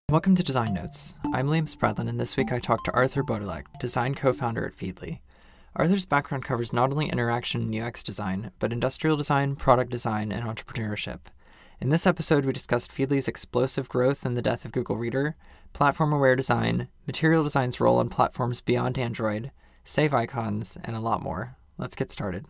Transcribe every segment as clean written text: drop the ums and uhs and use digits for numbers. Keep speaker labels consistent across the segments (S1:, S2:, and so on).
S1: Welcome to Design Notes. I'm Liam Spradlin, and this week I talked to Arthur Bodolec, design co-founder at Feedly. Arthur's background covers not only interaction and UX design, but industrial design, product design, and entrepreneurship. In this episode, we discussed Feedly's explosive growth and the death of Google Reader, platform-aware design, material design's role on platforms beyond Android, save icons, and a lot more. Let's get started.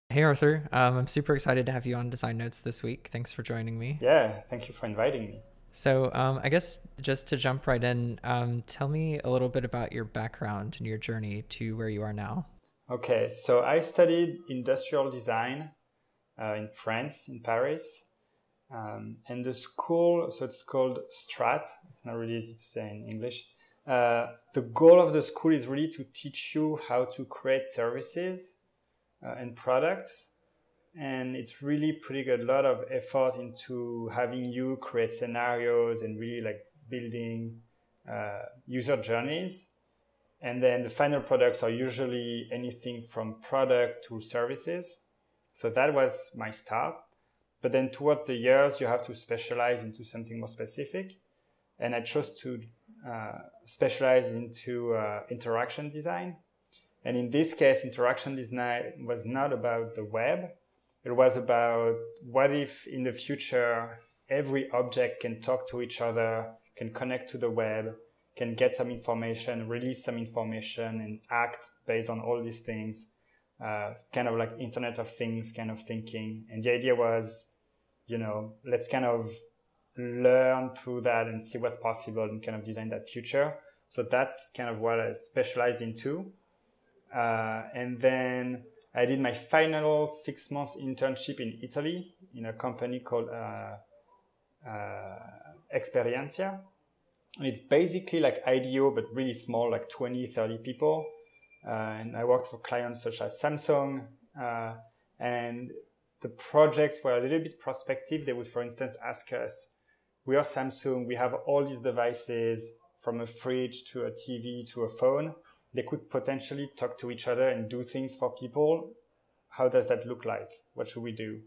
S1: Hey Arthur, I'm super excited to have you on Design Notes this week. Thanks for joining me.
S2: Yeah, thank you for inviting me.
S1: So I guess just to jump right in, tell me a little bit about your background and your journey to where you are now.
S2: Okay, so I studied industrial design in France, in Paris. And the school, so it's called Strat. It's not really easy to say in English. The goal of the school is really to teach you how to create services and products. And it's really putting a lot of effort into having you create scenarios and really like building user journeys. And then the final products are usually anything from product to services. So that was my start. But then towards the years, you have to specialize into something more specific. And I chose to specialize into interaction design. And in this case, interaction design was not about the web. It was about what if in the future, every object can talk to each other, can connect to the web, can get some information, release some information, and act based on all these things, kind of like Internet of Things kind of thinking. And the idea was, let's kind of learn through that and see what's possible and kind of design that future. So that's kind of what I specialized into. And then I did my final 6 months internship in Italy in a company called Experiencia. And it's basically like IDEO, but really small, like 20, 30 people. And I worked for clients such as Samsung. And the projects were a little bit prospective. They would, for instance, ask us, we are Samsung, we have all these devices from a fridge to a TV to a phone. They could potentially talk to each other and do things for people. How does that look like? What should we do?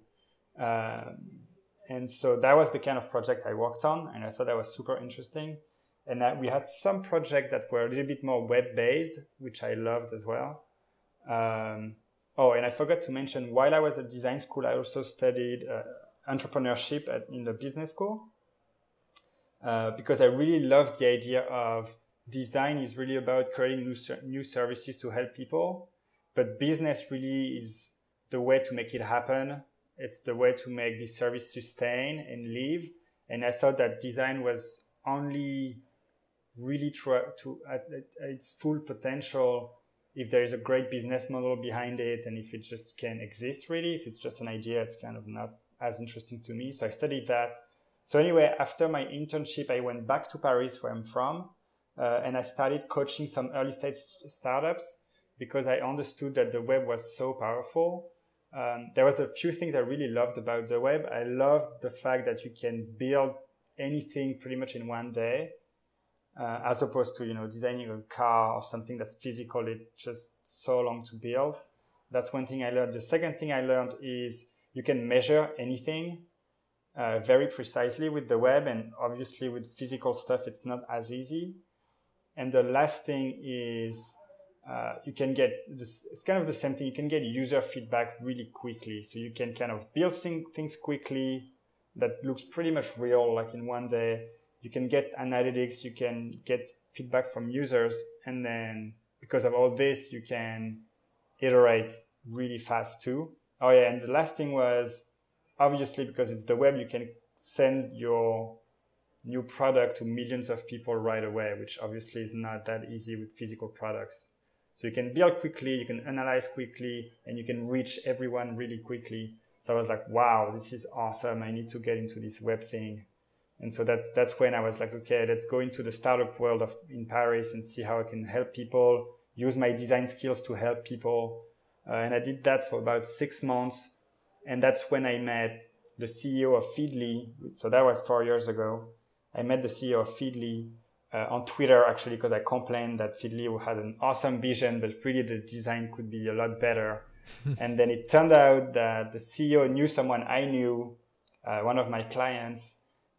S2: And so that was the kind of project I worked on, and I thought that was super interesting. And we had some projects that were a little bit more web-based, which I loved as well. And I forgot to mention, while I was at design school, I also studied entrepreneurship in the business school because I really loved the idea of design is really about creating new services to help people, but business really is the way to make it happen. It's the way to make this service sustain and live. And I thought that design was only really at its full potential if there is a great business model behind it, and if it just can exist really. If it's just an idea, it's kind of not as interesting to me. So I studied that. So anyway, after my internship, I went back to Paris, where I'm from. And I started coaching some early stage startups because I understood that the web was so powerful. There was a few things I really loved about the web. I loved the fact that you can build anything pretty much in one day, as opposed to, designing a car or something that's physical. It's just so long to build. That's one thing I learned. The second thing I learned is you can measure anything very precisely with the web, and obviously with physical stuff, it's not as easy. And the last thing is you can get this, it's kind of the same thing. You can get user feedback really quickly. So you can kind of build things quickly that looks pretty much real, like in one day. You can get analytics, you can get feedback from users. And then because of all this, you can iterate really fast too. Oh yeah, and the last thing was, obviously, because it's the web, you can send your new product to millions of people right away, which obviously is not that easy with physical products. So you can build quickly, you can analyze quickly, and you can reach everyone really quickly. So I was like, wow, this is awesome. I need to get into this web thing. And so that's when I was like, okay, let's go into the startup world in Paris and see how I can help people, use my design skills to help people. And I did that for about 6 months. And that's when I met the CEO of Feedly. So that was 4 years ago. I met the CEO of Feedly on Twitter, actually, because I complained that Feedly had an awesome vision, but really the design could be a lot better. And then it turned out that the CEO knew someone I knew, one of my clients,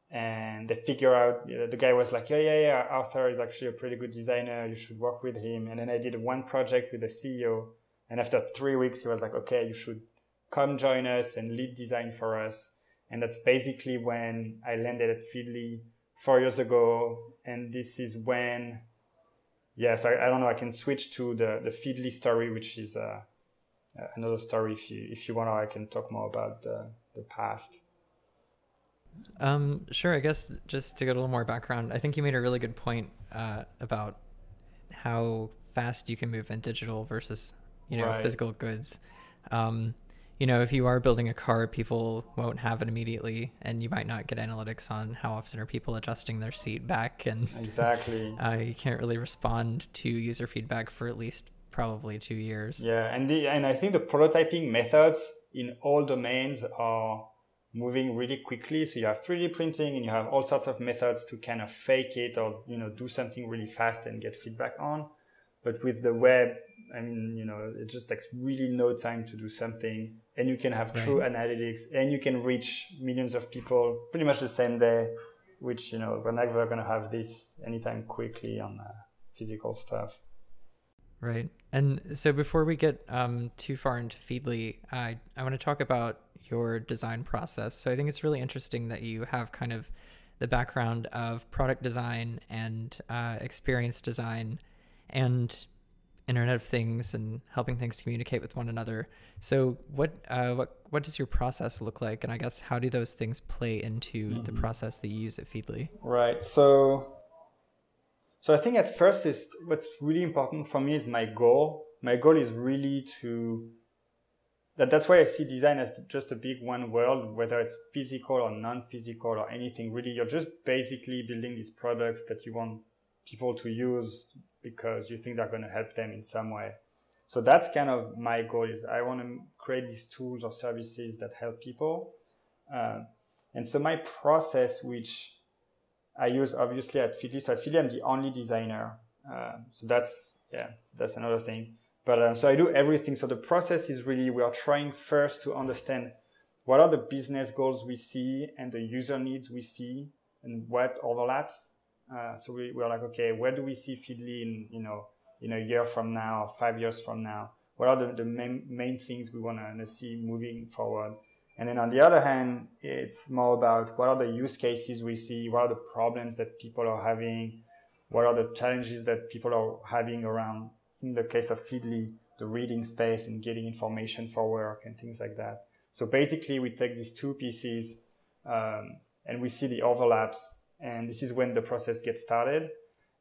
S2: And they figure out, the guy was like, yeah, Arthur is actually a pretty good designer. You should work with him. And then I did one project with the CEO. And after 3 weeks, he was like, okay, you should come join us and lead design for us. And that's basically when I landed at Feedly 4 years ago. And this is when, so I don't know, I can switch to the Feedly story, which is another story if you want, or I can talk more about the past.
S1: Sure. I guess just to get a little more background, I think you made a really good point about how fast you can move in digital versus,
S2: Right.
S1: physical goods. If you are building a car, people won't have it immediately, and you might not get analytics on how often are people adjusting their seat back, and
S2: Exactly.
S1: you can't really respond to user feedback for at least probably 2 years.
S2: Yeah, and I think the prototyping methods in all domains are moving really quickly. So you have 3D printing and you have all sorts of methods to kind of fake it or do something really fast and get feedback on. But with the web, it just takes really no time to do something, and you can have true analytics, and you can reach millions of people pretty much the same day, which we're never going to have this anytime quickly on physical stuff.
S1: Right. And so before we get too far into Feedly, I want to talk about your design process. So I think it's really interesting that you have kind of the background of product design and experience design and Internet of Things and helping things communicate with one another. So what does your process look like? And I guess how do those things play into the process that you use at Feedly?
S2: Right. So I think at first what's really important for me is my goal. My goal is really that's why I see design as just a big one world, whether it's physical or non-physical or anything. Really, you're just basically building these products that you want people to use because you think they're going to help them in some way. So that's kind of my goal, is I want to create these tools or services that help people. And so my process, which I use obviously at Feedly. So at Feedly, I'm the only designer. So that's another thing. But so I do everything. So the process is really, we are trying first to understand what are the business goals we see and the user needs we see and what overlaps. So we're like, okay, where do we see Feedly in a year from now, 5 years from now? What are the main things we want to see moving forward? And then on the other hand, it's more about what are the use cases we see, what are the problems that people are having, what are the challenges that people are having around, in the case of Feedly, the reading space and getting information for work and things like that. So basically, we take these two pieces and we see the overlaps, and this is when the process gets started.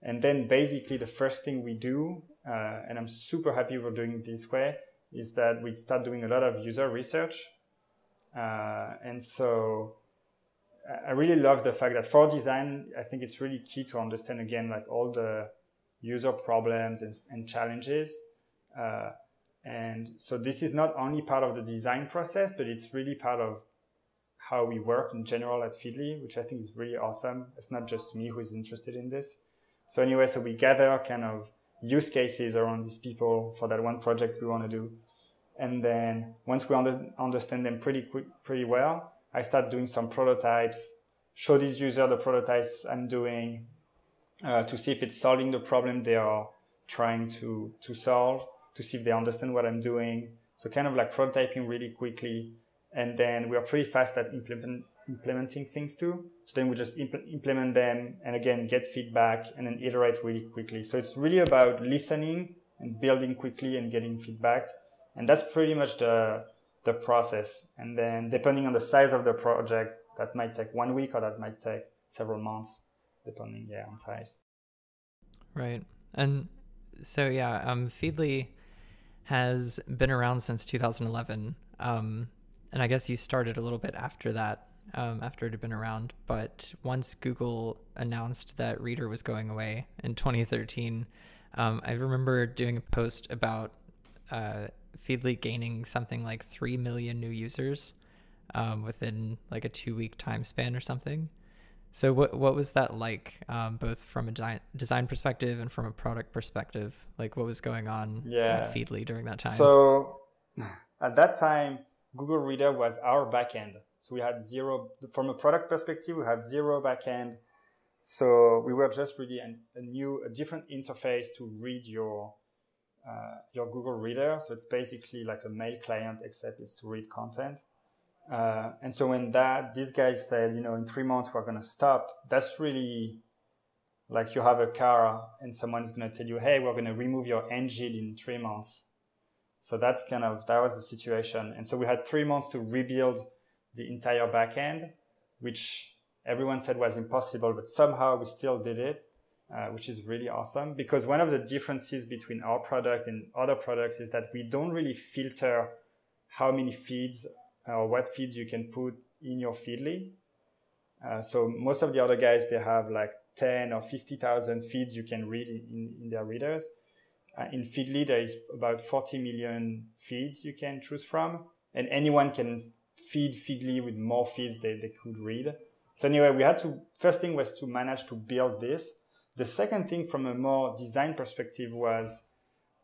S2: And then basically the first thing we do, and I'm super happy we're doing it this way, is that we start doing a lot of user research. And so I really love the fact that for design, I think it's really key to understand, again, like all the user problems and challenges. And so this is not only part of the design process, but it's really part of how we work in general at Feedly, which I think is really awesome. It's not just me who is interested in this. So anyway, so we gather kind of use cases around these people for that one project we want to do. And then once we understand them pretty well, I start doing some prototypes, show these users the prototypes I'm doing to see if it's solving the problem they are trying to solve, to see if they understand what I'm doing. So kind of like prototyping really quickly. And then we are pretty fast at implementing things too. So then we just implement them and again, get feedback and then iterate really quickly. So it's really about listening and building quickly and getting feedback. And that's pretty much the process. And then depending on the size of the project, that might take 1 week or that might take several months, depending on size.
S1: Right. And so, Feedly has been around since 2011. And I guess you started a little bit after that, after it had been around. But once Google announced that Reader was going away in 2013, I remember doing a post about Feedly gaining something like 3 million new users within like a 2-week time span or something. So what was that like, both from a design perspective and from a product perspective? Like what was going on at Feedly during that time?
S2: So at that time, Google Reader was our backend. So we had zero, from a product perspective, we had zero backend. So we were just really a different interface to read your Google Reader. So it's basically like a mail client, except it's to read content. And so when these guys said, in 3 months we're going to stop, that's really like you have a car and someone's going to tell you, hey, we're going to remove your engine in 3 months. So that was the situation. And so we had 3 months to rebuild the entire backend, which everyone said was impossible, but somehow we still did it, which is really awesome. Because one of the differences between our product and other products is that we don't really filter how many feeds or what feeds you can put in your Feedly. So most of the other guys, they have like 10 or 50,000 feeds you can read in their readers. In Feedly, there is about 40 million feeds you can choose from, and anyone can feed Feedly with more feeds they could read. So anyway, first thing was to manage to build this. The second thing from a more design perspective was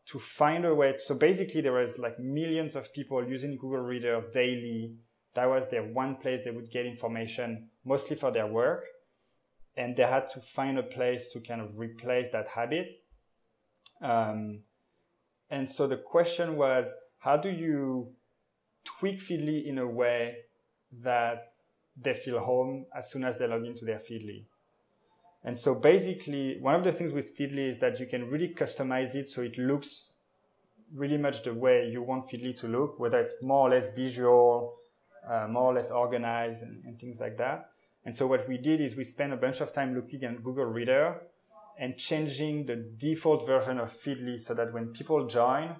S2: to find a way. So basically there was like millions of people using Google Reader daily. That was their one place they would get information, mostly for their work. And they had to find a place to kind of replace that habit. And so the question was, how do you tweak Feedly in a way that they feel home as soon as they log into their Feedly? And so basically, one of the things with Feedly is that you can really customize it so it looks really much the way you want Feedly to look, whether it's more or less visual, more or less organized, and things like that. And so what we did is we spent a bunch of time looking at Google Reader and changing the default version of Feedly so that when people join,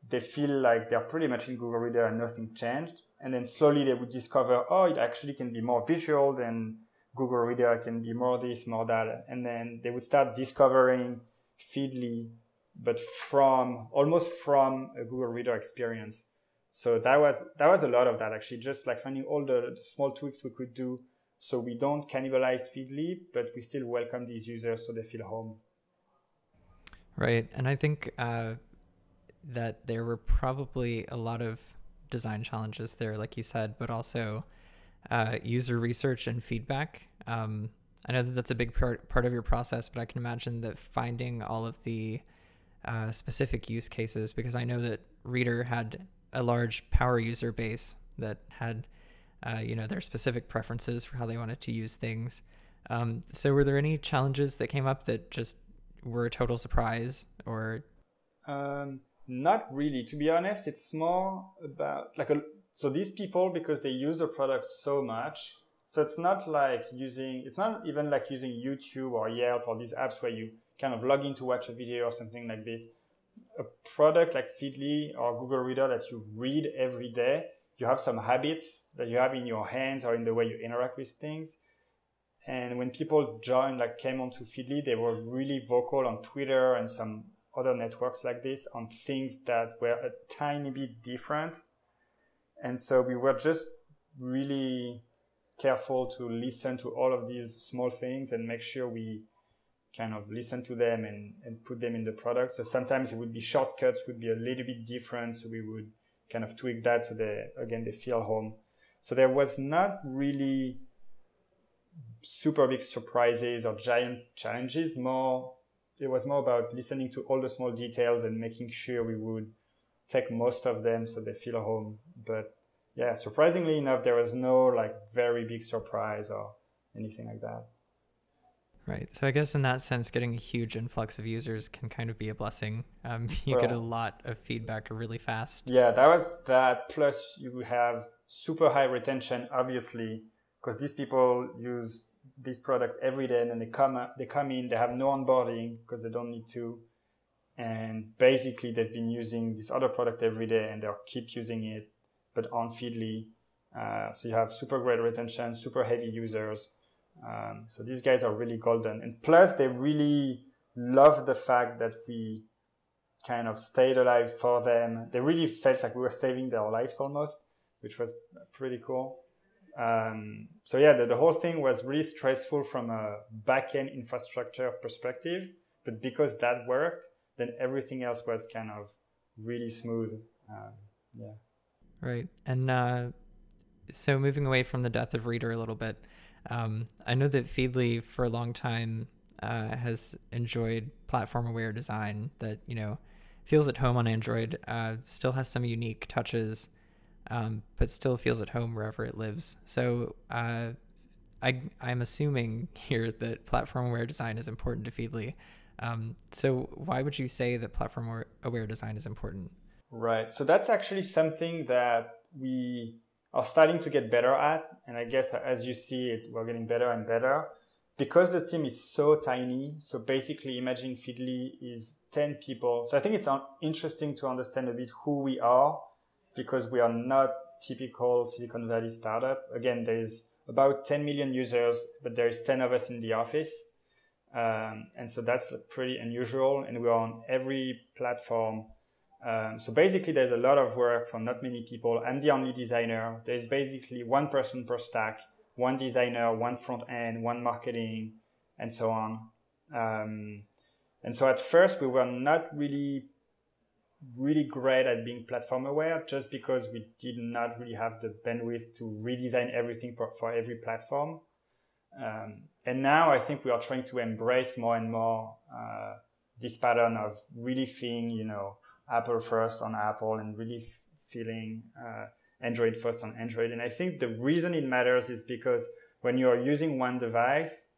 S2: they feel like they're pretty much in Google Reader and nothing changed. And then slowly they would discover, oh, it actually can be more visual than Google Reader, it can be more this, more that. And then they would start discovering Feedly, but almost from a Google Reader experience. So that was a lot of that, actually, just like finding all the small tweaks we could do so we don't cannibalize Feedly, but we still welcome these users so they feel home.
S1: Right. And I think that there were probably a lot of design challenges there, like you said, but also user research and feedback. I know that that's a big part of your process, but I can imagine that finding all of the specific use cases, because I know that Reader had a large power user base that had their specific preferences for how they wanted to use things. So were there any challenges that came up that just were a total surprise, or?
S2: Not really. To be honest, it's more about so these people, because they use the product so much, so it's not even like using YouTube or Yelp or these apps where you kind of log in to watch a video or something like this. A product like Feedly or Google Reader that you read every day, you have some habits that you have in your hands or in the way you interact with things. And when people came onto Feedly, they were really vocal on Twitter and some other networks like this on things that were a tiny bit different. And so we were just really careful to listen to all of these small things and make sure we kind of listen to them and put them in the product. So sometimes it would be shortcuts would be a little bit different. So we would kind of tweak that so they feel home. So there was not really super big surprises or giant challenges. It was more about listening to all the small details and making sure we would take most of them so they feel home. But yeah, surprisingly enough, there was no very big surprise or anything like that.
S1: Right. So I guess in that sense, getting a huge influx of users can kind of be a blessing. You get a lot of feedback really fast.
S2: Yeah, that was that. Plus you have super high retention, obviously, because these people use this product every day, and then they come in, they have no onboarding because they don't need to. And basically they've been using this other product every day and they'll keep using it, but on Feedly. So you have super great retention, super heavy users. So these guys are really golden. And plus they really love the fact that we kind of stayed alive for them. They really felt like we were saving their lives almost, which was pretty cool. So yeah, the whole thing was really stressful from a back-end infrastructure perspective, but because that worked, then everything else was kind of really smooth. Yeah.
S1: Right. And so moving away from the death of Reader a little bit, I know that Feedly for a long time has enjoyed platform-aware design that, feels at home on Android, still has some unique touches, but still feels at home wherever it lives. So I'm assuming here that platform-aware design is important to Feedly. So why would you say that platform-aware design is important?
S2: Right. So that's actually something that we are starting to get better at. And I guess as you see it, we're getting better and better because the team is so tiny. So basically imagine Feedly is 10 people. So I think it's interesting to understand a bit who we are because we are not typical Silicon Valley startup. Again, there's about 10 million users, but there's 10 of us in the office. And so that's pretty unusual. And we're on every platform. So basically, there's a lot of work from not many people. I'm the only designer. There's basically one person per stack, one designer, one front end, one marketing, and so on. And so at first, we were not really great at being platform aware just because we did not really have the bandwidth to redesign everything for every platform. And now I think we are trying to embrace more and more this pattern of really feeling, Apple first on Apple and really feeling Android first on Android. And I think the reason it matters is because when you're using one device,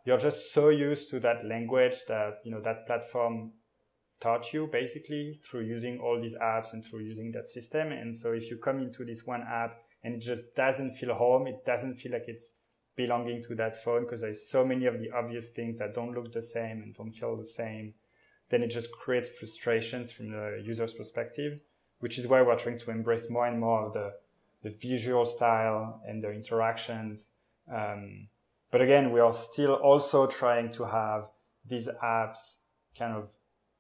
S2: you're just so used to that language that, that platform taught you basically through using all these apps and through using that system. And so if you come into this one app and it just doesn't feel home, it doesn't feel like it's belonging to that phone because there's so many of the obvious things that don't look the same and don't feel the same, then it just creates frustrations from the user's perspective, which is why we're trying to embrace more and more of the visual style and the interactions. But again, we are still also trying to have these apps kind of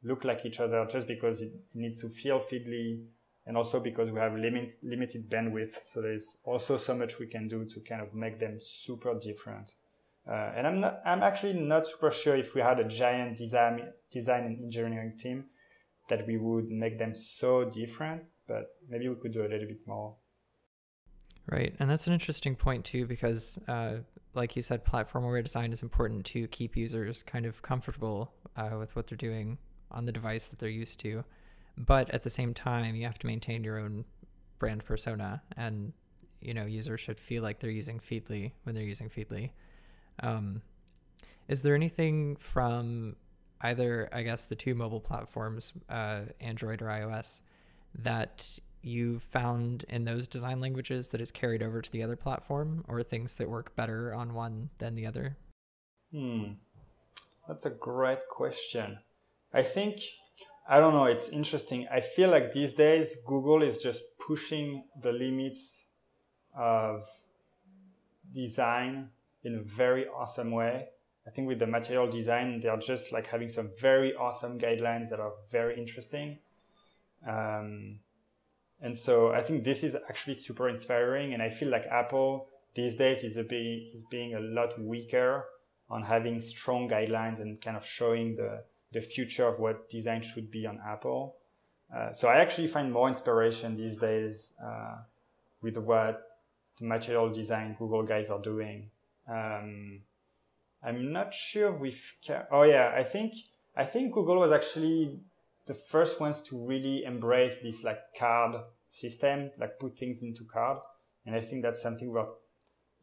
S2: look like each other just because it needs to feel Feedly and also because we have limited bandwidth. So there's also so much we can do to kind of make them super different. And I'm actually not super sure if we had a giant design and engineering team that we would make them so different, but maybe we could do a little bit more.
S1: Right. And that's an interesting point too, because like you said, platform-aware design is important to keep users kind of comfortable with what they're doing on the device that they're used to. But at the same time, you have to maintain your own brand persona, and users should feel like they're using Feedly when they're using Feedly. Is there anything from either, I guess, the two mobile platforms, Android or iOS, that you found in those design languages that is carried over to the other platform, or things that work better on one than the other?
S2: That's a great question. I don't know, it's interesting. I feel like these days, Google is just pushing the limits of design in a very awesome way. I think with the material design, they're just like having some very awesome guidelines that are very interesting. And so I think this is actually super inspiring. And I feel like Apple these days is being a lot weaker on having strong guidelines and kind of showing the future of what design should be on Apple. So I actually find more inspiration these days with what the material design Google guys are doing. I'm not sure I think Google was actually the first ones to really embrace this like card system, like put things into card. And I think that's something we're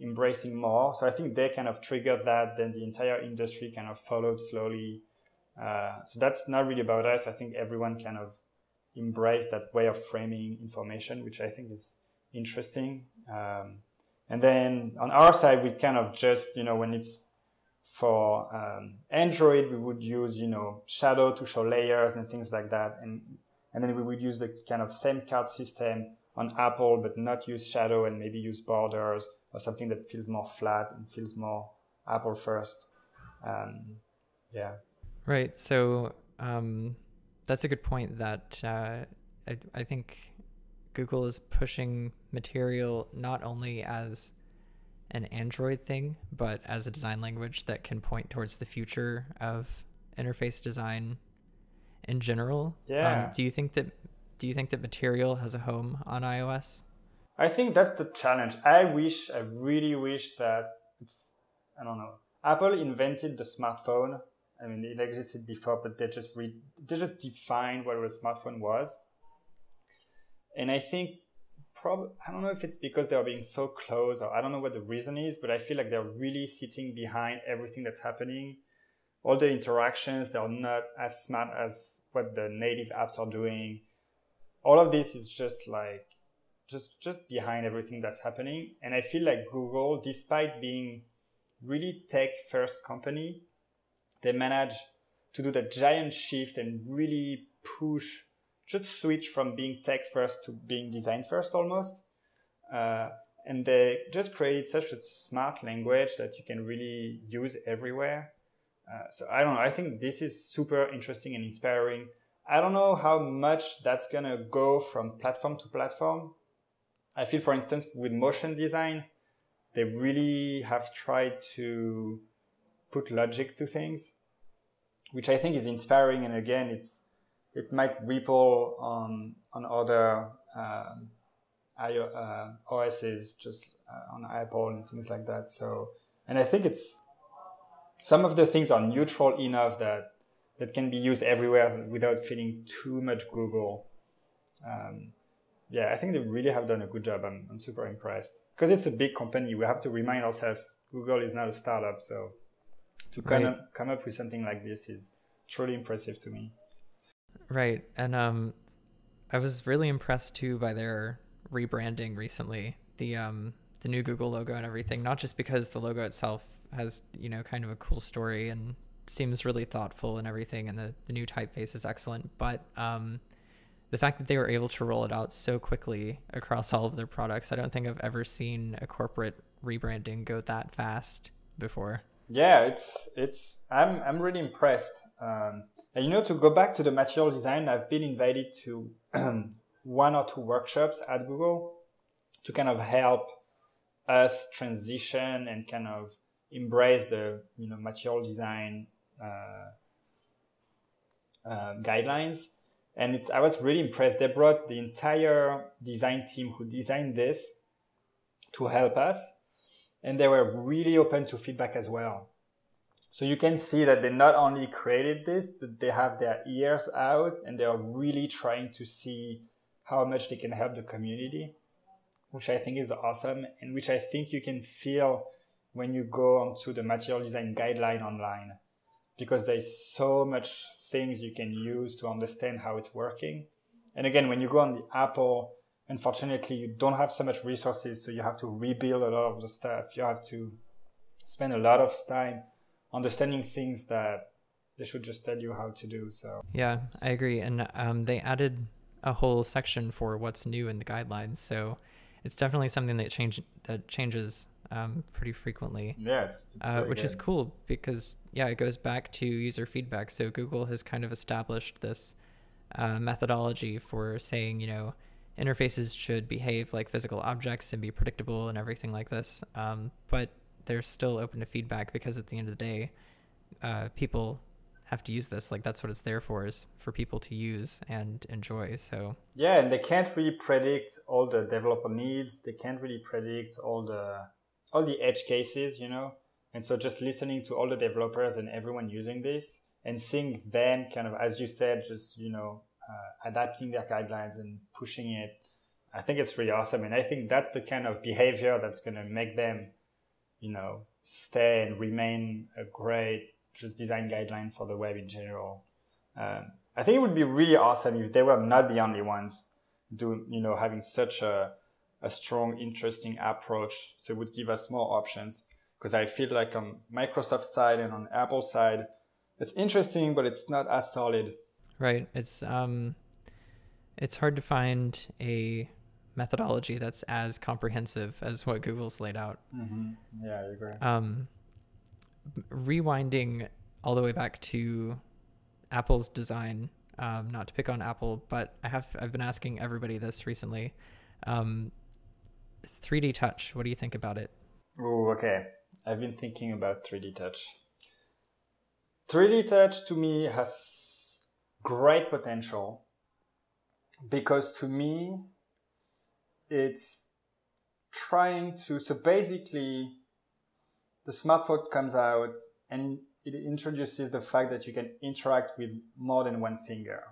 S2: embracing more. So I think they kind of triggered that, then the entire industry kind of followed slowly. So that's not really about us. I think everyone kind of embraced that way of framing information, which I think is interesting. And then on our side, we kind of just, when it's for Android, we would use, shadow to show layers and things like that. And then we would use the kind of same card system on Apple, but not use shadow and maybe use borders or something that feels more flat and feels more Apple first. Yeah.
S1: Right. So that's a good point that I think Google is pushing material not only as an Android thing, but as a design language that can point towards the future of interface design in general.
S2: Yeah.
S1: Do you think Do you think that Material has a home on iOS?
S2: I think that's the challenge. I really wish that I don't know. Apple invented the smartphone. I mean, it existed before, but they just defined what a smartphone was. And I think I don't know if it's because they're being so close, or I don't know what the reason is, but I feel like they're really sitting behind everything that's happening. All the interactions, they're not as smart as what the native apps are doing. All of this is just like, just behind everything that's happening. And I feel like Google, despite being really tech-first company, they managed to do the giant shift and really just switch from being tech-first to being design-first almost. And they just created such a smart language that you can really use everywhere. So I don't know, I think this is super interesting and inspiring. I don't know how much that's going to go from platform to platform. I feel, for instance, with motion design, they really have tried to put logic to things, which I think is inspiring. And again, it might ripple on other OSs, just on Apple and things like that. So, and I think some of the things are neutral enough that can be used everywhere without feeling too much Google. Yeah, I think they really have done a good job. I'm super impressed. Because it's a big company, we have to remind ourselves Google is not a startup. So to come up with something like this is truly impressive to me.
S1: Right. And I was really impressed too by their rebranding recently, the new Google logo and everything, not just because the logo itself has, kind of a cool story and seems really thoughtful and everything, and the new typeface is excellent, but the fact that they were able to roll it out so quickly across all of their products, I don't think I've ever seen a corporate rebranding go that fast before.
S2: Yeah, I'm really impressed. And to go back to the material design, I've been invited to 1 or 2 workshops at Google to kind of help us transition and kind of embrace the material design guidelines. And I was really impressed. They brought the entire design team who designed this to help us. And they were really open to feedback as well. So you can see that they not only created this, but they have their ears out and they are really trying to see how much they can help the community, which I think is awesome, and which I think you can feel when you go onto the material design guideline online, because there's so much things you can use to understand how it's working. And again, when you go on the Apple, unfortunately, you don't have so much resources, so you have to rebuild a lot of the stuff. You have to spend a lot of time understanding things that they should just tell you how to do. So
S1: yeah, I agree. And they added a whole section for what's new in the guidelines, so it's definitely something that changes pretty frequently.
S2: Yeah, it's
S1: which good. Is cool because it goes back to user feedback. So Google has kind of established this methodology for saying, interfaces should behave like physical objects and be predictable and everything like this. But they're still open to feedback because at the end of the day, people have to use this. Like that's what it's there for, is for people to use and enjoy. So
S2: yeah, and they can't really predict all the developer needs. They can't really predict all the edge cases, And so just listening to all the developers and everyone using this and seeing them kind of, as you said, just, adapting their guidelines and pushing it, I think it's really awesome. And I think that's the kind of behavior that's going to make them, stay and remain a great just design guideline for the web in general. I think it would be really awesome if they were not the only ones having such a strong, interesting approach. So it would give us more options, because I feel like on Microsoft side and on Apple side, it's interesting, but it's not as solid.
S1: Right. It's hard to find a methodology that's as comprehensive as what Google's laid out.
S2: Mm-hmm. Yeah, I agree.
S1: Rewinding all the way back to Apple's design, not to pick on Apple, but I've been asking everybody this recently. 3D Touch, what do you think about it?
S2: Oh, okay. I've been thinking about 3D Touch. 3D Touch to me has great potential because to me, it's trying to, so basically the smartphone comes out and it introduces the fact that you can interact with more than one finger,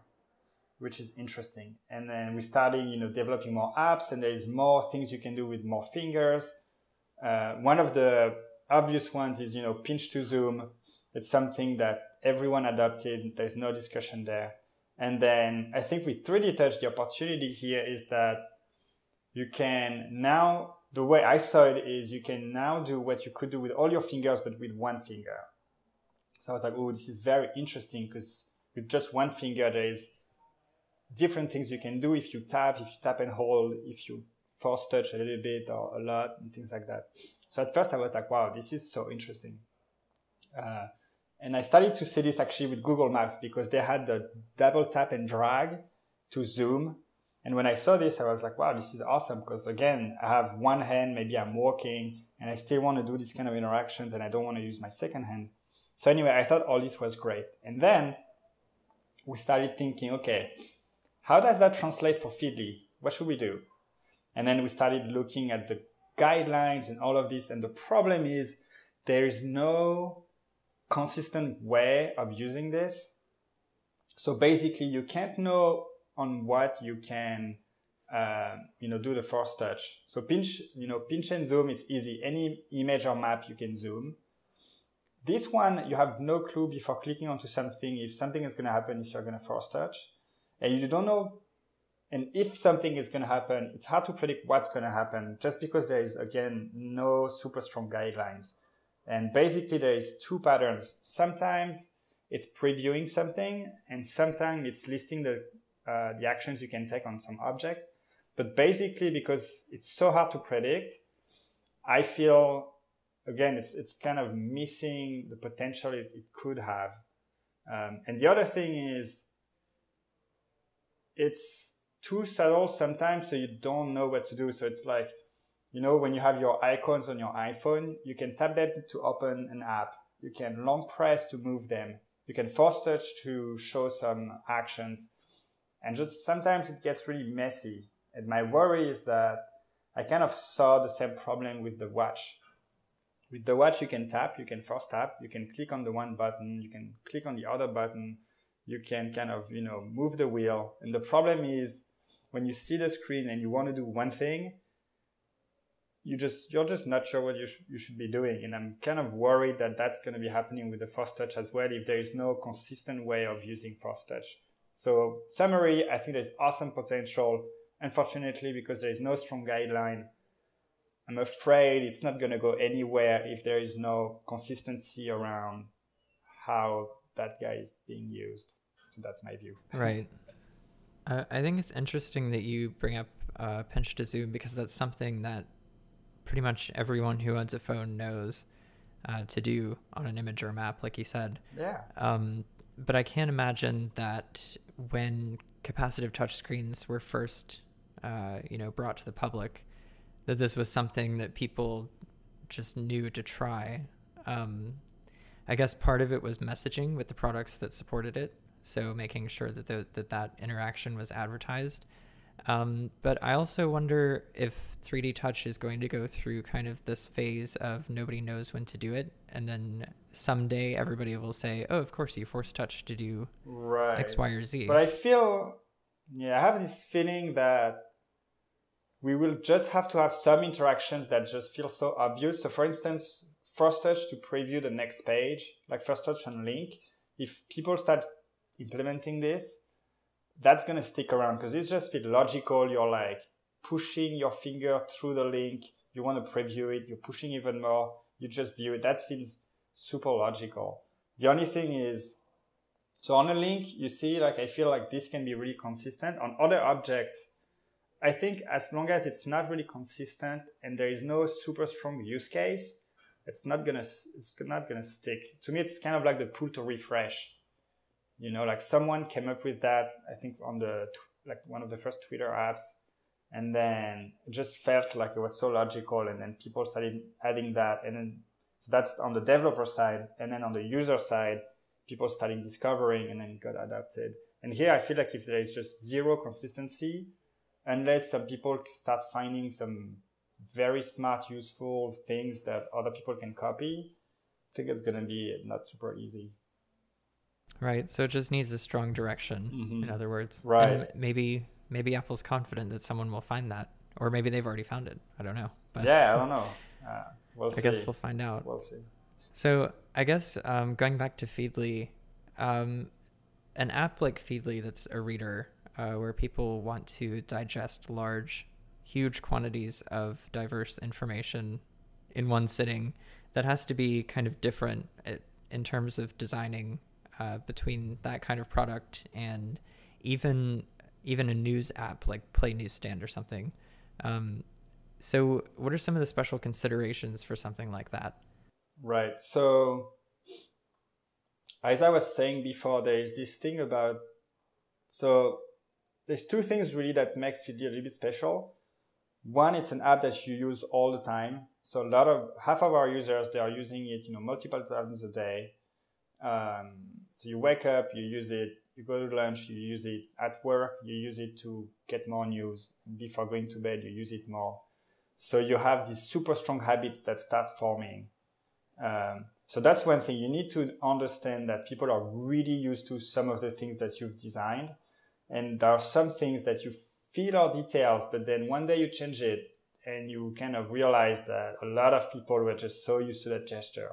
S2: which is interesting. And then we started, developing more apps, and there's more things you can do with more fingers. One of the obvious ones is, pinch to zoom. It's something that everyone adopted. There's no discussion there. And then I think with 3D Touch, the opportunity here is that you can now, the way I saw it is you can now do what you could do with all your fingers, but with one finger. So I was like, oh, this is very interesting, because with just one finger, there is different things you can do if you tap and hold, if you force touch a little bit or a lot, and things like that. So at first I was like, wow, this is so interesting. And I started to see this actually with Google Maps, because they had the double tap and drag to zoom. And when I saw this, I was like, wow, this is awesome, because again, I have one hand, maybe I'm walking, and I still want to do this kind of interactions, and I don't want to use my second hand. So anyway, I thought all this was great. And then we started thinking, okay, how does that translate for Feedly? What should we do? And then we started looking at the guidelines and all of this. And the problem is there is no consistent way of using this. So basically you can't know on what you can, do the force touch. So pinch and zoom, it's easy. Any image or map you can zoom. This one, you have no clue before clicking onto something if something is going to happen if you're going to force touch. And you don't know, and if something is going to happen, it's hard to predict what's going to happen, just because there is, again, no super strong guidelines. And basically there is two patterns. Sometimes it's previewing something, and sometimes it's listing the actions you can take on some object. But basically, because it's so hard to predict, I feel, again, it's kind of missing the potential it could have. And the other thing is, it's too subtle sometimes, so you don't know what to do. So it's like, when you have your icons on your iPhone, you can tap them to open an app. You can long press to move them. You can force touch to show some actions. And just sometimes it gets really messy. And my worry is that I kind of saw the same problem with the watch. With the watch, you can tap, you can force tap, you can click on the one button, you can click on the other button, you can kind of, move the wheel. And the problem is when you see the screen and you want to do one thing, you're just not sure what you should be doing. And I'm kind of worried that that's going to be happening with the force touch as well, if there is no consistent way of using force touch. So summary, I think there's awesome potential. Unfortunately, because there is no strong guideline, I'm afraid it's not going to go anywhere if there is no consistency around how that guy is being used. So that's my view.
S1: Right. I think it's interesting that you bring up pinch to zoom, because that's something that pretty much everyone who owns a phone knows to do on an image or a map, like you said.
S2: Yeah.
S1: But I can't imagine that when capacitive touchscreens were first, brought to the public, that this was something that people just knew to try. I guess part of it was messaging with the products that supported it, so making sure that that interaction was advertised. But I also wonder if 3D Touch is going to go through kind of this phase of nobody knows when to do it, and then someday everybody will say, oh, of course you force touch to do X, Y, or Z.
S2: But I have this feeling that we will just have to have some interactions that just feel so obvious. So for instance, first touch to preview the next page, like first touch on link. If people start implementing this, that's going to stick around, because it just feels logical. You're like pushing your finger through the link. You want to preview it. You're pushing even more. You just view it. That seems super logical. The only thing is, so on a link, you see, I feel like this can be really consistent. On other objects, I think as long as it's not really consistent and there is no super strong use case, it's not gonna stick. To me, it's kind of like the pull to refresh. Someone came up with that, I think on one of the first Twitter apps, and then it just felt like it was so logical, and then people started adding that, and then so that's on the developer side, and then on the user side, people started discovering, and then it got adopted. And here I feel like if there is just zero consistency, unless some people start finding some very smart, useful things that other people can copy, I think it's going to be not super easy.
S1: Right. So it just needs a strong direction, in other words.
S2: Right.
S1: And maybe Apple's confident that someone will find that, or maybe they've already found it. I don't know. But
S2: yeah, I don't know. We'll see.
S1: I guess we'll find out.
S2: We'll see.
S1: So I guess going back to Feedly, an app like Feedly that's a reader, where people want to digest huge quantities of diverse information in one sitting, that has to be kind of different in terms of designing between that kind of product and even a news app like Play Newsstand or something. So what are some of the special considerations for something like that?
S2: Right. So as I was saying before, there is this thing about, so there's two things really that makes Feedly a little bit special. One, it's an app that you use all the time. So half of our users, they are using it, multiple times a day. So you wake up, you use it, you go to lunch, you use it at work, you use it to get more news. Before going to bed, you use it more. So you have these super strong habits that start forming. So that's one thing. You need to understand that people are really used to some of the things that you've designed. And there are some things that you feel are details, but then one day you change it and you kind of realize that a lot of people were just so used to that gesture.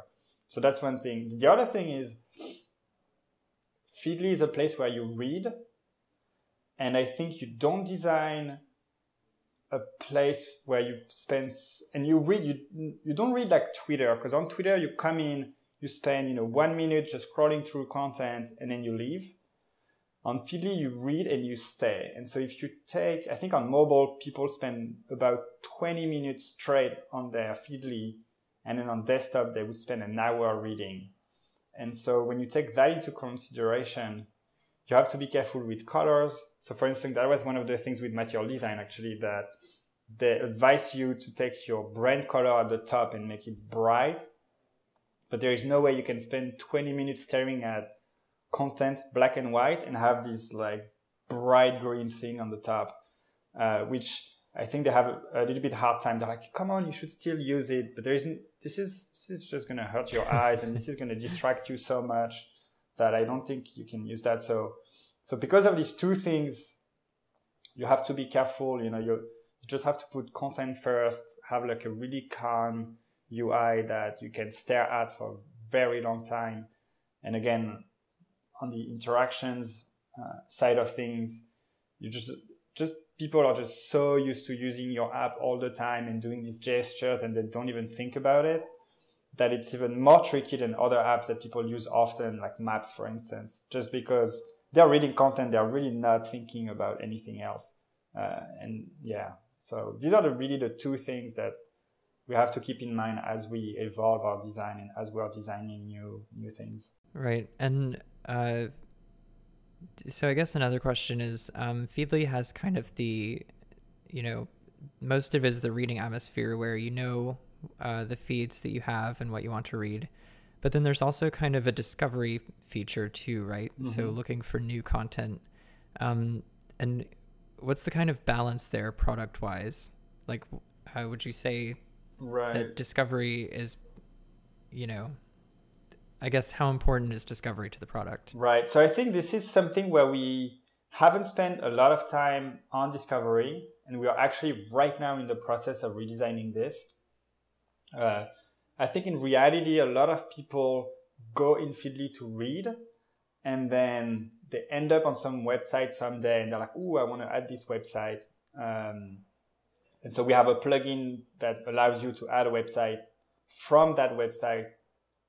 S2: So that's one thing. The other thing is Feedly is a place where you read. And I think you don't design a place where you spend, and you read, you don't read like Twitter, because on Twitter you come in, you spend 1 minute just scrolling through content and then you leave. On Feedly you read and you stay. And so if you take, I think on mobile people spend about 20 minutes straight on their Feedly, and then on desktop they would spend an hour reading. And so when you take that into consideration, you have to be careful with colors. So for instance, that was one of the things with material design, actually, that they advise you to take your brand color at the top and make it bright. But there is no way you can spend 20 minutes staring at content, black and white, and have this like bright green thing on the top, which I think they have a little bit hard time. They're like, come on, you should still use it. But there isn't, this is just going to hurt your eyes and this is going to distract you so much that I don't think you can use that. So because of these two things, you have to be careful. You just have to put content first, have like a really calm UI that you can stare at for a very long time. And again, on the interactions side of things, you just people are just so used to using your app all the time and doing these gestures, and they don't even think about it, that it's even more tricky than other apps that people use often, like Maps, for instance, just because they're reading content, they're really not thinking about anything else. So these are really the two things that we have to keep in mind as we evolve our design and as we're designing new things.
S1: Right. And so I guess another question is, Feedly has kind of the, most of it is the reading atmosphere where the feeds that you have and what you want to read. But then there's also kind of a discovery feature too, right? Mm-hmm. So looking for new content. And what's the kind of balance there product-wise? Like, would you say that discovery is, I guess how important is discovery to the product? Right.
S2: So I think this is something where we haven't spent a lot of time on discovery, and we are actually right now in the process of redesigning this. I think in reality, a lot of people go in Feedly to read, and then they end up on some website someday, and they're like, "Ooh, I want to add this website." And so we have a plugin that allows you to add a website from that website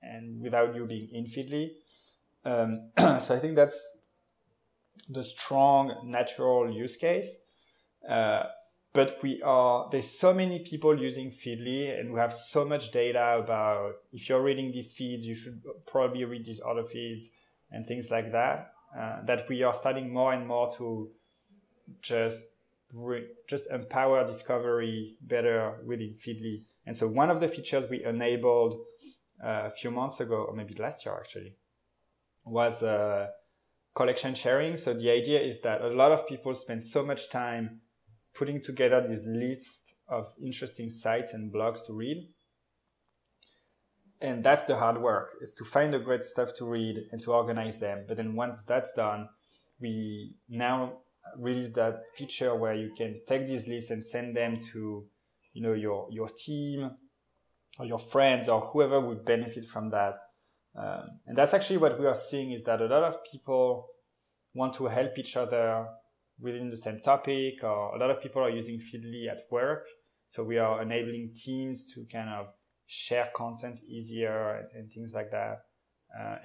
S2: and without you being in Feedly. So I think that's the strong natural use case. But there's so many people using Feedly, and we have so much data about if you're reading these feeds, you should probably read these other feeds and things like that, that we are starting more and more to just empower discovery better within Feedly. And so one of the features we enabled a few months ago, or maybe last year actually, was collection sharing. So the idea is that a lot of people spend so much time putting together this list of interesting sites and blogs to read. And that's the hard work, is to find the great stuff to read and to organize them. But then once that's done, we now release that feature where you can take these lists and send them to, your team or your friends or whoever would benefit from that. And that's actually what we are seeing, is that a lot of people want to help each other within the same topic, or a lot of people are using Feedly at work. So we are enabling teams to kind of share content easier and things like that.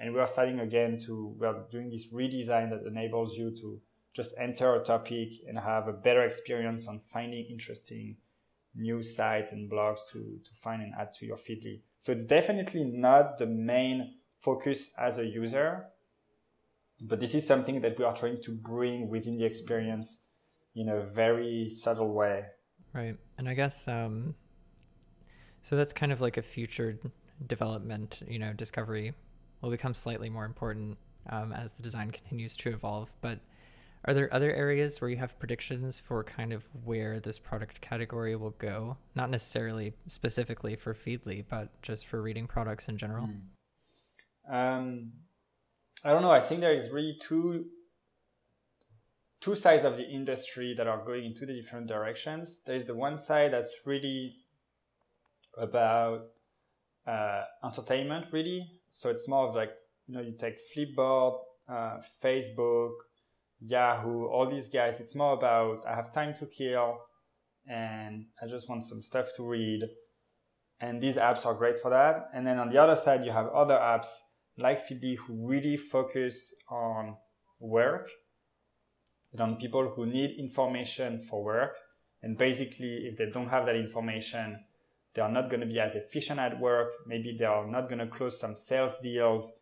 S2: And we are starting again we are doing this redesign that enables you to just enter a topic and have a better experience on finding interesting new sites and blogs to find and add to your Feedly. So it's definitely not the main focus as a user, but this is something that we are trying to bring within the experience in a very subtle way.
S1: Right. And I guess, so that's kind of like a future development, discovery will become slightly more important as the design continues to evolve. But are there other areas where you have predictions for kind of where this product category will go? Not necessarily specifically for Feedly, but just for reading products in general?
S2: I don't know. I think there is really two sides of the industry that are going in two different directions. There is the one side that's really about entertainment, really. So it's more of like, you take Flipboard, Facebook, Yahoo, all these guys. It's more about, I have time to kill and I just want some stuff to read. And these apps are great for that. And then on the other side, you have other apps like Feedly who really focus on work and on people who need information for work. And basically, if they don't have that information, they are not going to be as efficient at work. Maybe they are not going to close some sales deals,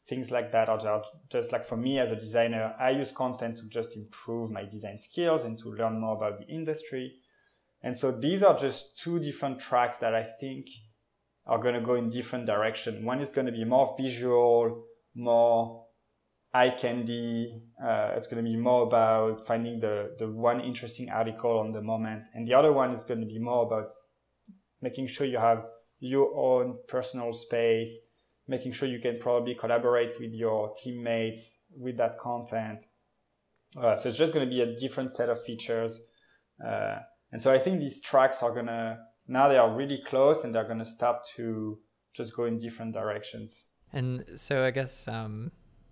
S2: things like that. Or just like for me as a designer, I use content to just improve my design skills and to learn more about the industry. And so these are just two different tracks that I think are going to go in different directions. One is going to be more visual, more eye candy. It's going to be more about finding the one interesting article on the moment. And the other one is going to be more about making sure you have your own personal space, making sure you can probably collaborate with your teammates with that content. So it's just going to be a different set of features. And so I think these tracks are going to, now they are really close and they're going to start to just go in different directions.
S1: And so I guess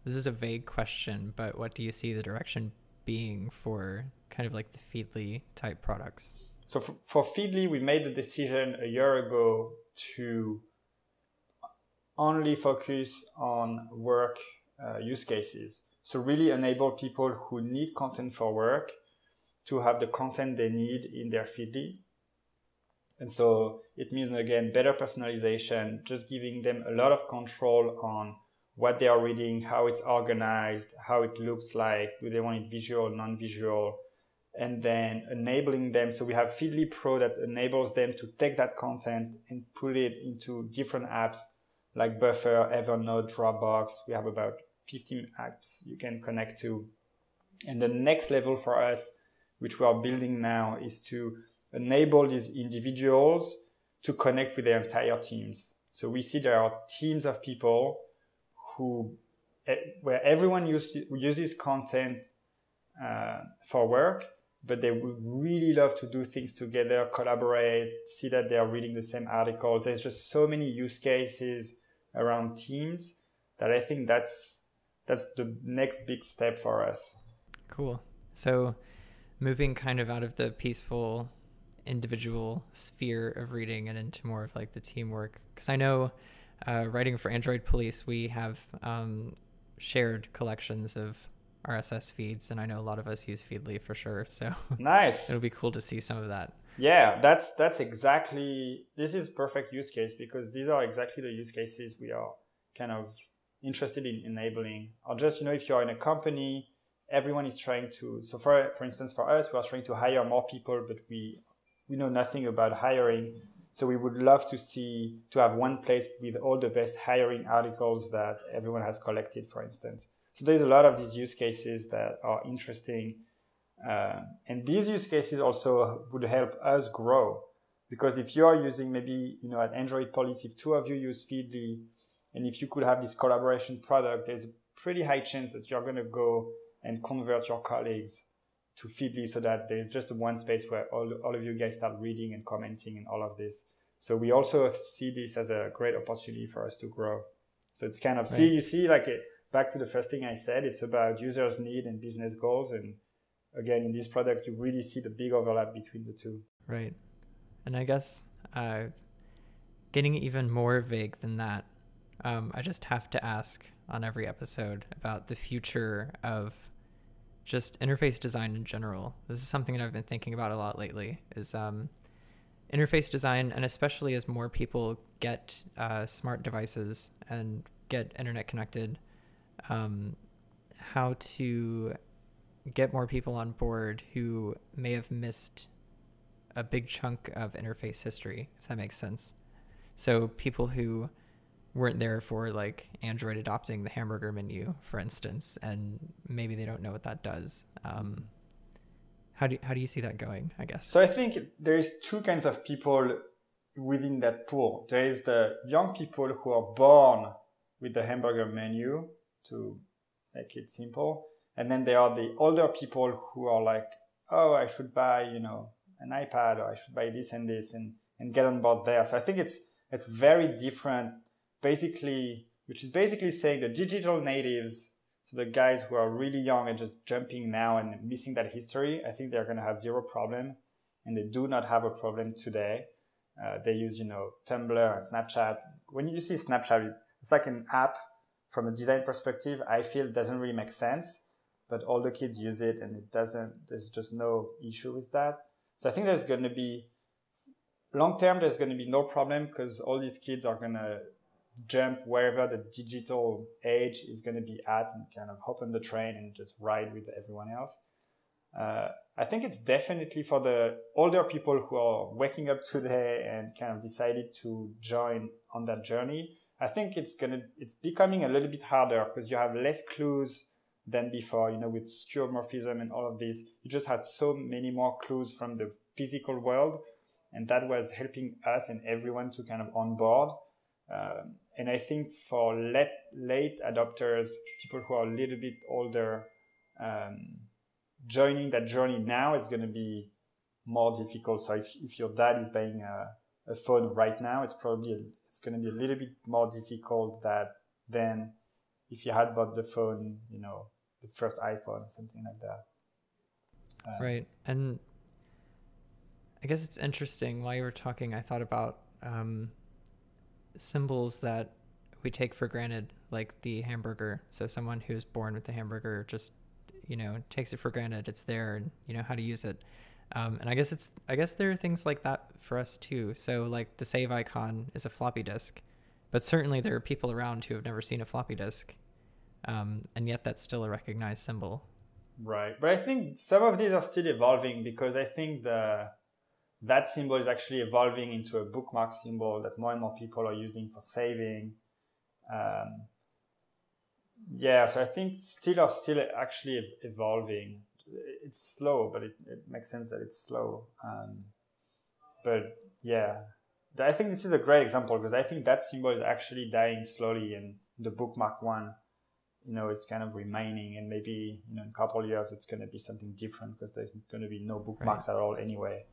S1: this is a vague question, but what do you see the direction being for kind of like the Feedly type products?
S2: So for Feedly, we made the decision a year ago to only focus on work use cases. So really enable people who need content for work to have the content they need in their Feedly. And so it means, again, better personalization, just giving them a lot of control on what they are reading, how it's organized, how it looks like, do they want it visual, non-visual, and then enabling them. So we have Feedly Pro that enables them to take that content and put it into different apps like Buffer, Evernote, Dropbox. We have about 15 apps you can connect to. And the next level for us, which we are building now, is to enable these individuals to connect with their entire teams. So we see there are teams of people where everyone uses content for work, but they would really love to do things together, collaborate, see that they are reading the same articles. There's just so many use cases around teams that I think that's the next big step for us.
S1: Cool. So moving kind of out of the peaceful individual sphere of reading and into more of like the teamwork, because I know writing for Android Police, we have shared collections of RSS feeds, and I know a lot of us use Feedly for sure, so
S2: nice.
S1: It'll be cool to see some of that.
S2: Yeah, that's exactly, this is perfect use case, because these are exactly the use cases we are kind of interested in enabling. Or just, if you're in a company, everyone is trying to, so for instance, for us, we are trying to hire more people, but we know nothing about hiring. So we would love to have one place with all the best hiring articles that everyone has collected, for instance. So there's a lot of these use cases that are interesting. And these use cases also would help us grow. Because if you are using maybe, an Android policy, if two of you use Feedly, and if you could have this collaboration product, there's a pretty high chance that you're going to go and convert your colleagues to Feedly so that there's just one space where all of you guys start reading and commenting and all of this. So we also see this as a great opportunity for us to grow. So it's kind of, back to the first thing I said, it's about users' need and business goals. And again, in this product, you really see the big overlap between the two.
S1: Right. And I guess getting even more vague than that, I just have to ask on every episode about the future of just interface design in general. This is something that I've been thinking about a lot lately, is interface design, and especially as more people get smart devices and get internet connected, how to get more people on board who may have missed a big chunk of interface history, if that makes sense. So people who weren't there for like Android adopting the hamburger menu, for instance, and maybe they don't know what that does. How do you see that going, I guess?
S2: So I think there's two kinds of people within that pool. There is the young people who are born with the hamburger menu, to make it simple. And then there are the older people who are like, oh, I should buy, an iPad, or I should buy this and this, and get on board there. So I think it's very different, basically, which is basically saying the digital natives, so the guys who are really young and just jumping now and missing that history, I think they're going to have zero problem, and they do not have a problem today. They use, Tumblr and Snapchat. When you see Snapchat, it's like an app from a design perspective. I feel it doesn't really make sense, but all the kids use it, and there's just no issue with that. So I think there's going to be, long term, there's going to be no problem, because all these kids are going to jump wherever the digital age is going to be at and kind of hop on the train and just ride with everyone else. I think it's definitely for the older people who are waking up today and kind of decided to join on that journey. I think it's becoming a little bit harder, because you have less clues than before, with skeuomorphism and all of this. You just had so many more clues from the physical world, and that was helping us and everyone to kind of onboard. And I think for late adopters, people who are a little bit older, joining that journey now is going to be more difficult. So if your dad is buying a phone right now, it's going to be a little bit more difficult than if you had bought the phone, the first iPhone or something like that.
S1: Right. And I guess it's interesting, while you were talking, I thought about symbols that we take for granted, like the hamburger. So someone who's born with the hamburger just, takes it for granted. It's there, and how to use it. And I guess there are things like that for us too. So like the save icon is a floppy disk, but certainly there are people around who have never seen a floppy disk. And yet that's still a recognized symbol.
S2: Right. But I think some of these are still evolving, because I think that symbol is actually evolving into a bookmark symbol that more and more people are using for saving. So I think still actually evolving. It's slow, but it makes sense that it's slow. I think this is a great example, because I think that symbol is actually dying slowly, and the bookmark one, it's kind of remaining, and maybe in a couple of years it's going to be something different, because there's going to be no bookmarks at all anyway.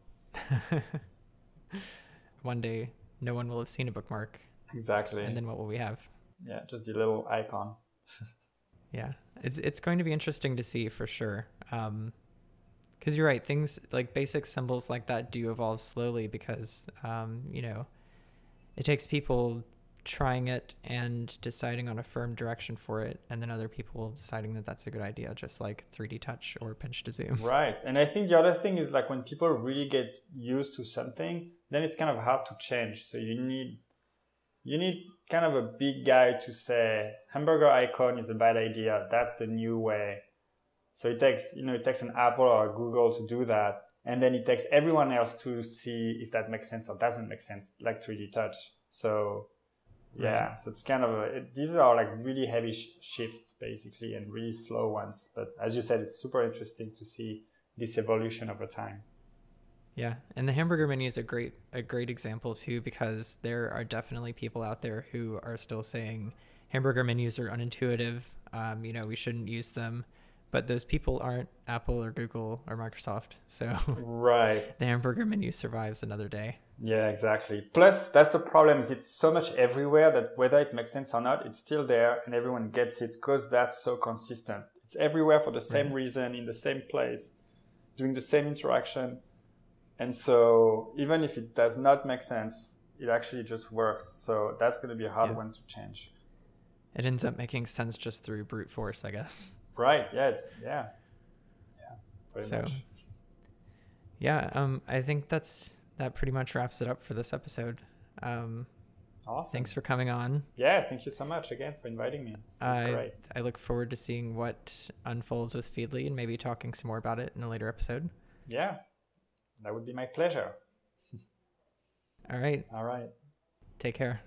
S1: One day, no one will have seen a bookmark.
S2: Exactly.
S1: And then what will we have?
S2: Yeah, just the little icon.
S1: Yeah, it's going to be interesting to see for sure. Because you're right, things like basic symbols like that do evolve slowly, because it takes people trying it and deciding on a firm direction for it, and then other people deciding that that's a good idea, just like 3D touch or pinch to zoom.
S2: Right. And I think the other thing is, like, when people really get used to something, then it's kind of hard to change. So you need kind of a big guy to say hamburger icon is a bad idea, that's the new way. So it takes an Apple or a Google to do that, and then it takes everyone else to see if that makes sense or doesn't make sense, like 3D touch. So Yeah, so it's kind of these are like really heavy shifts basically, and really slow ones. But as you said, it's super interesting to see this evolution over time.
S1: Yeah, and the hamburger menu is a great example too, because there are definitely people out there who are still saying hamburger menus are unintuitive. We shouldn't use them, but those people aren't Apple or Google or Microsoft, so
S2: right,
S1: the hamburger menu survives another day.
S2: Yeah, exactly. Plus, that's the problem, is it's so much everywhere that whether it makes sense or not, it's still there and everyone gets it because that's so consistent. It's everywhere for the same reason, in the same place, doing the same interaction. And so even if it does not make sense, it actually just works. So that's going to be a hard one to change.
S1: It ends up making sense just through brute force, I guess.
S2: Right. Yeah. Very much.
S1: Yeah. I think that pretty much wraps it up for this episode.
S2: Awesome.
S1: Thanks for coming on.
S2: Yeah. Thank you so much again for inviting me. It's great.
S1: I look forward to seeing what unfolds with Feedly and maybe talking some more about it in a later episode.
S2: Yeah. That would be my pleasure.
S1: All right.
S2: All right.
S1: Take care.